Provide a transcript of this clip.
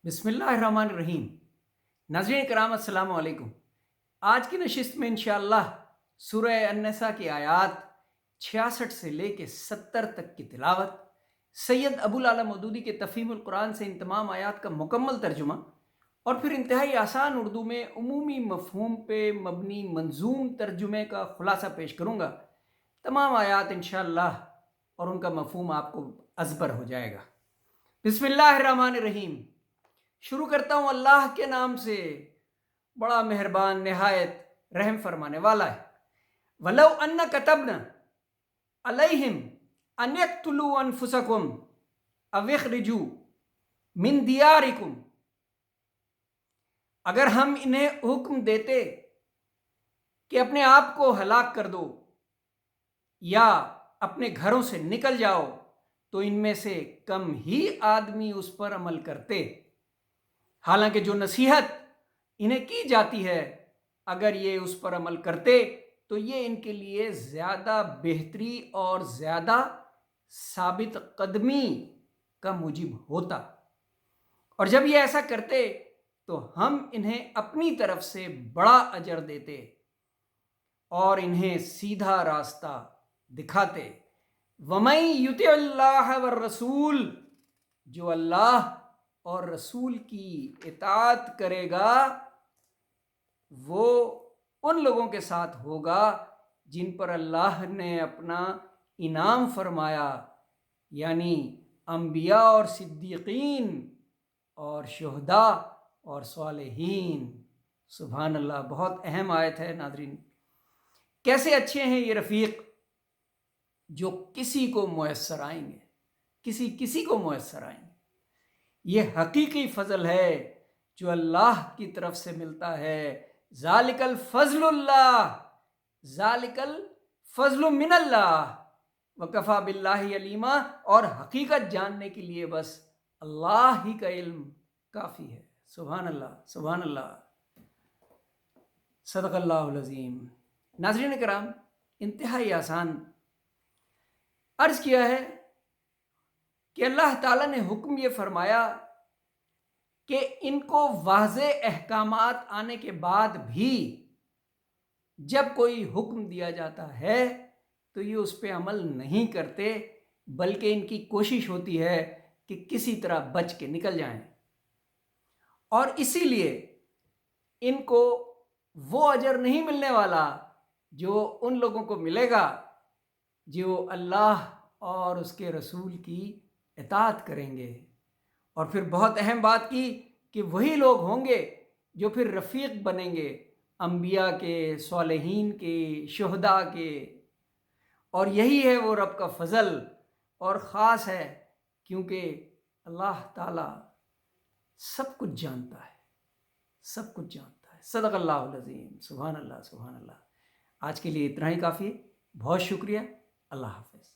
بسم اللہ الرحمن الرحیم۔ ناظرین کرام السلام علیکم۔ آج کی نشست میں انشاءاللہ سورہ النساء کی آیات 66 سے لے کے 70 تک کی تلاوت، سید ابو العلا مودودی کے تفہیم القرآن سے ان تمام آیات کا مکمل ترجمہ اور پھر انتہائی آسان اردو میں عمومی مفہوم پہ مبنی منظوم ترجمے کا خلاصہ پیش کروں گا۔ تمام آیات انشاءاللہ اور ان کا مفہوم آپ کو ازبر ہو جائے گا۔ بسم اللہ الرحمن الرحیم۔ شروع کرتا ہوں اللہ کے نام سے، بڑا مہربان نہایت رحم فرمانے والا ہے۔ وَلَوْ أَنَّ كَتَبْنَا عَلَيْهِمْ أَنْ يَقْتُلُوا أَنفُسَكُمْ أَوْ يَخْرُجُوا مِنْ دِيَارِكُمْ، اگر ہم انہیں حکم دیتے کہ اپنے آپ کو ہلاک کر دو یا اپنے گھروں سے نکل جاؤ، تو ان میں سے کم ہی آدمی اس پر عمل کرتے، حالانکہ جو نصیحت انہیں کی جاتی ہے اگر یہ اس پر عمل کرتے تو یہ ان کے لیے زیادہ بہتری اور زیادہ ثابت قدمی کا موجب ہوتا، اور جب یہ ایسا کرتے تو ہم انہیں اپنی طرف سے بڑا اجر دیتے اور انہیں سیدھا راستہ دکھاتے۔ وَمَن يُطِعِ اللَّهَ وَالرَّسُولَ، جو اللہ اور رسول کی اطاعت کرے گا وہ ان لوگوں کے ساتھ ہوگا جن پر اللہ نے اپنا انعام فرمایا، یعنی انبیاء اور صدیقین اور شہداء اور صالحین۔ سبحان اللہ، بہت اہم آیت ہے ناظرین۔ کیسے اچھے ہیں یہ رفیق جو کسی کو میسر آئیں گے، کسی کو میسر آئیں گے۔ یہ حقیقی فضل ہے جو اللہ کی طرف سے ملتا ہے۔ ذالک الفضل اللہ، ذالک الفضل من اللہ، وکفا باللہ علیما، اور حقیقت جاننے کے لیے بس اللہ ہی کا علم کافی ہے۔ سبحان اللہ، سبحان اللہ، صدق اللہ العظیم۔ ناظرین کرام، انتہائی آسان عرض کیا ہے کہ اللہ تعالیٰ نے حکم یہ فرمایا کہ ان کو واضح احکامات آنے کے بعد بھی جب کوئی حکم دیا جاتا ہے تو یہ اس پہ عمل نہیں کرتے، بلکہ ان کی کوشش ہوتی ہے کہ کسی طرح بچ کے نکل جائیں، اور اسی لیے ان کو وہ اجر نہیں ملنے والا جو ان لوگوں کو ملے گا جو اللہ اور اس کے رسول کی اطاعت کریں گے۔ اور پھر بہت اہم بات کی کہ وہی لوگ ہوں گے جو پھر رفیق بنیں گے انبیاء کے، صالحین کے، شہداء کے، اور یہی ہے وہ رب کا فضل اور خاص ہے، کیونکہ اللہ تعالیٰ سب کچھ جانتا ہے، سب کچھ جانتا ہے۔ صدق اللہ العظیم۔ سبحان اللہ، سبحان اللہ۔ آج کے لیے اتنا ہی کافی ہے، بہت شکریہ، اللہ حافظ۔